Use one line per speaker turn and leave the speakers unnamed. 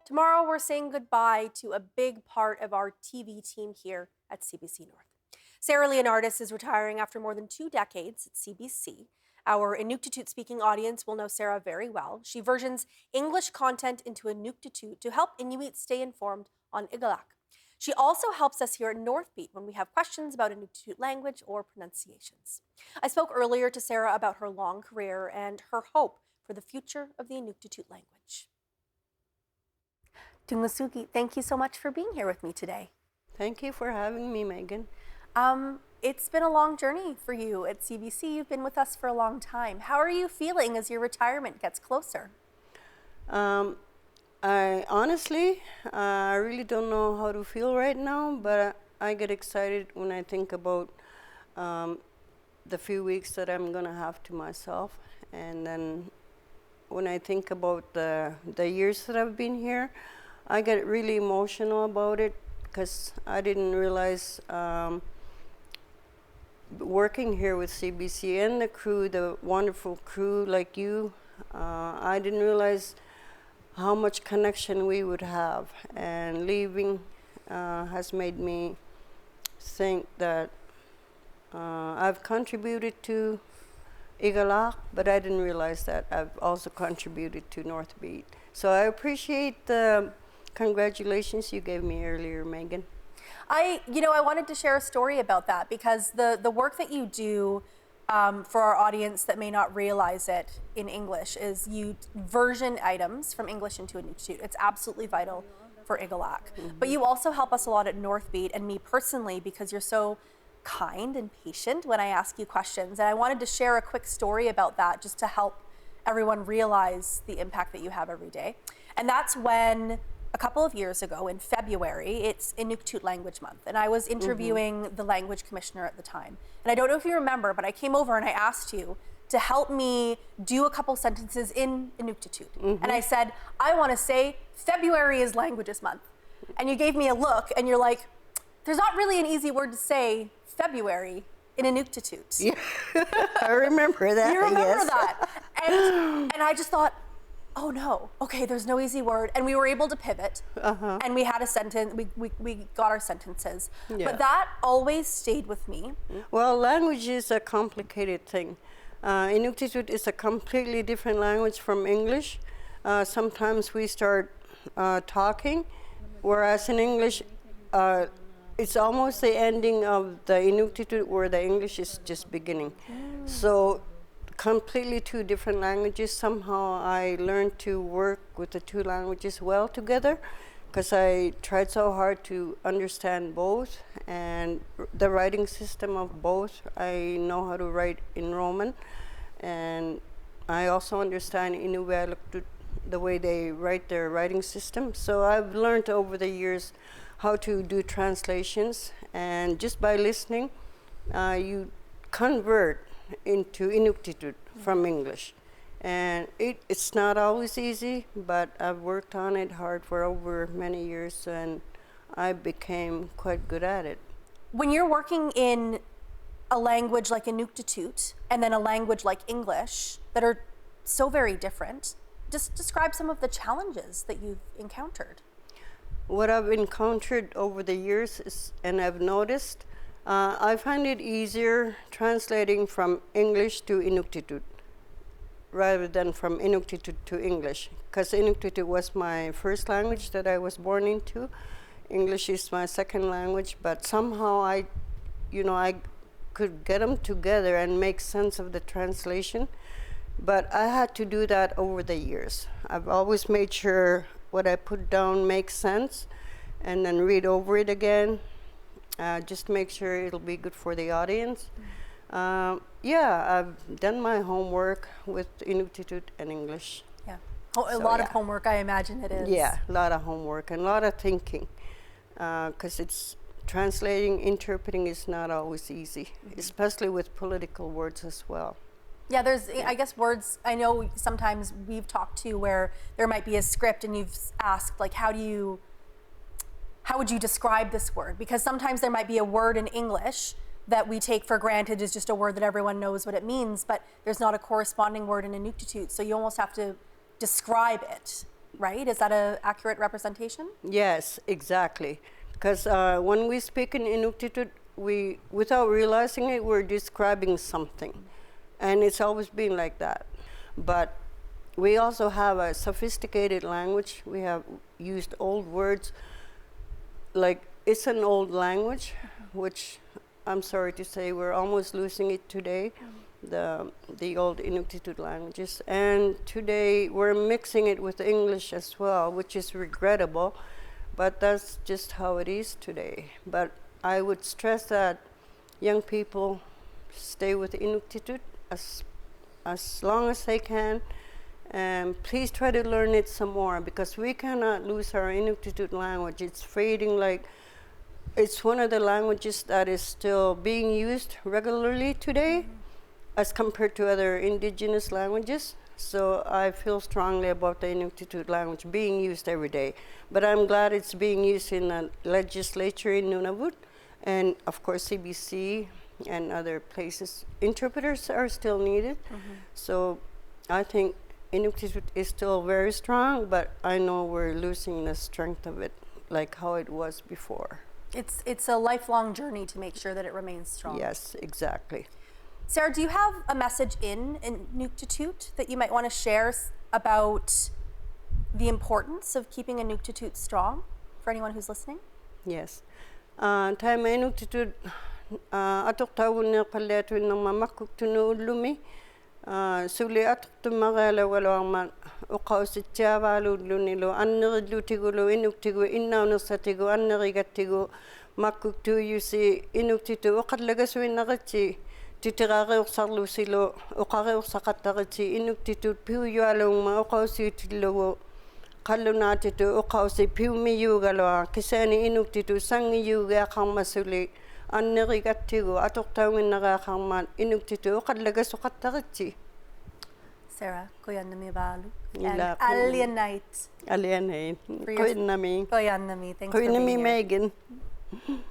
Tomorrow, we're saying goodbye to a big part of our TV team here at CBC North. Sarah Leonardis is retiring after more than 2 decades at CBC. Our Inuktitut-speaking audience will know Sarah very well. She versions English content into Inuktitut to help Inuits stay informed on Igalaaq. She also helps us here at Northbeat when we have questions about Inuktitut language or pronunciations. I spoke earlier to Sarah about her long career and her hope for the future of the Inuktitut language. Tunglasugi, thank you so much for being here with me today.
Thank you for having me, Meghan.
It's been a long journey for you at CBC. You've been with us for a long time. How are you feeling as your retirement gets closer?
I honestly, I really don't know how to feel right now, but I get excited when I think about the few weeks that I'm gonna have to myself. And then when I think about the years that I've been here, I get really emotional about it because I didn't realize working here with CBC and the crew, the wonderful crew like you, I didn't realize how much connection we would have. And leaving has made me think that I've contributed to Igalaaq, but I didn't realize that I've also contributed to Northbeat. So I appreciate the congratulations you gave me earlier, Meghan.
I wanted to share a story about that because the work that you do for our audience that may not realize it in English is you version items from English into Inuktitut. It's absolutely vital for Igalaaq. But you also help us a lot at Northbeat and me personally because you're so kind and patient when I ask you questions. And I wanted to share a quick story about that just to help everyone realize the impact that you have every day. And that's when a couple of years ago in February, it's Inuktitut Language Month. And I was interviewing the language commissioner at the time. And I don't know if you remember, but I came over and I asked you to help me do a couple sentences in Inuktitut. And I said, I want to say February is Languages Month. And you gave me a look and you're like, there's not really an easy word to say February in Inuktitut.
Yeah, I remember that.
You remember
yes.
that. And I just thought, oh no, okay, there's no easy word. And we were able to pivot and we had a sentence, we got our sentences.
Yeah.
But that always stayed with me.
Well, language is a complicated thing. Inuktitut is a completely different language from English. Sometimes we start talking, whereas in English, it's almost the ending of the Inuktitut where the English is just beginning. So completely two different languages. Somehow I learned to work with the two languages well together because I tried so hard to understand both and the writing system of both. I know how to write in Roman and I also understand Inuktitut, the way they write their writing system. So I've learned over the years how to do translations, and just by listening, you convert into Inuktitut from English. And it's not always easy, but I've worked on it hard for over many years, and I became quite good at it.
When you're working in a language like Inuktitut and then a language like English that are so very different, just describe some of the challenges that you've encountered.
What I've encountered over the years is, and I've noticed, I find it easier translating from English to Inuktitut rather than from Inuktitut to English, because Inuktitut was my first language that I was born into. English is my second language, but somehow I could get them together and make sense of the translation. But I had to do that over the years. I've always made sure what I put down makes sense and then read over it again. Just make sure it'll be good for the audience. Yeah, I've done my homework with Inuktitut and English.
Yeah, a lot of homework, I imagine it is.
Yeah, a lot of homework and a lot of thinking, because it's translating, interpreting is not always easy, especially with political words as well.
Yeah, there's, I guess, words, I know sometimes we've talked to where there might be a script and you've asked, like, how would you describe this word? Because sometimes there might be a word in English that we take for granted is just a word that everyone knows what it means, but there's not a corresponding word in Inuktitut, so you almost have to describe it right? Is that an accurate representation?
Yes, exactly. Because when we speak in Inuktitut, we, without realizing it, we're describing something. And it's always been like that. But we also have a sophisticated language. We have used old words. Like, it's an old language, which I'm sorry to say we're almost losing it today, the old Inuktitut languages. And today we're mixing it with English as well, which is regrettable, but that's just how it is today. But I would stress that young people stay with Inuktitut as long as they can, and please try to learn it some more, because we cannot lose our Inuktitut language. It's fading. Like, it's one of the languages that is still being used regularly today as compared to other indigenous languages. So I feel strongly about the Inuktitut language being used every day. But I'm glad it's being used in the legislature in Nunavut, and of course CBC and other places. Interpreters are still needed. So I think Inuktitut is still very strong, but I know we're losing the strength of it, like how it was before.
It's a lifelong journey to make sure that it remains strong.
Yes, exactly.
Sarah, do you have a message in Inuktitut that you might want to share about the importance of keeping Inuktitut strong for anyone who's listening?
Yes. Time Inuktitut atok tawun na paletu ng mamakuk tunu ulumi. Suli atok tumagala walawang man ukaw si tiawalu lunilo anneridlu tigulo Inuktigu innaw nasatigu annerigatigu makuk tu yusi Inuktitut uqadlagaswin naqati titirare uqsarlu silo uqare uqsaqattaqati Inuktitut piuyualung ma ukaw si tilogo qalunatitu ukaw si piumiyugalo kisani Inuktitut sangiyuga qammasuli annerigatigu atoqtawin naqaqarman Inuktitut uqadlagasuqattaqati.
Sarah, koyannami balu.
Ila
And alienite.
Alienate. Koinami.
Koyannami. Thanks for
Koinami
being here.
Meghan.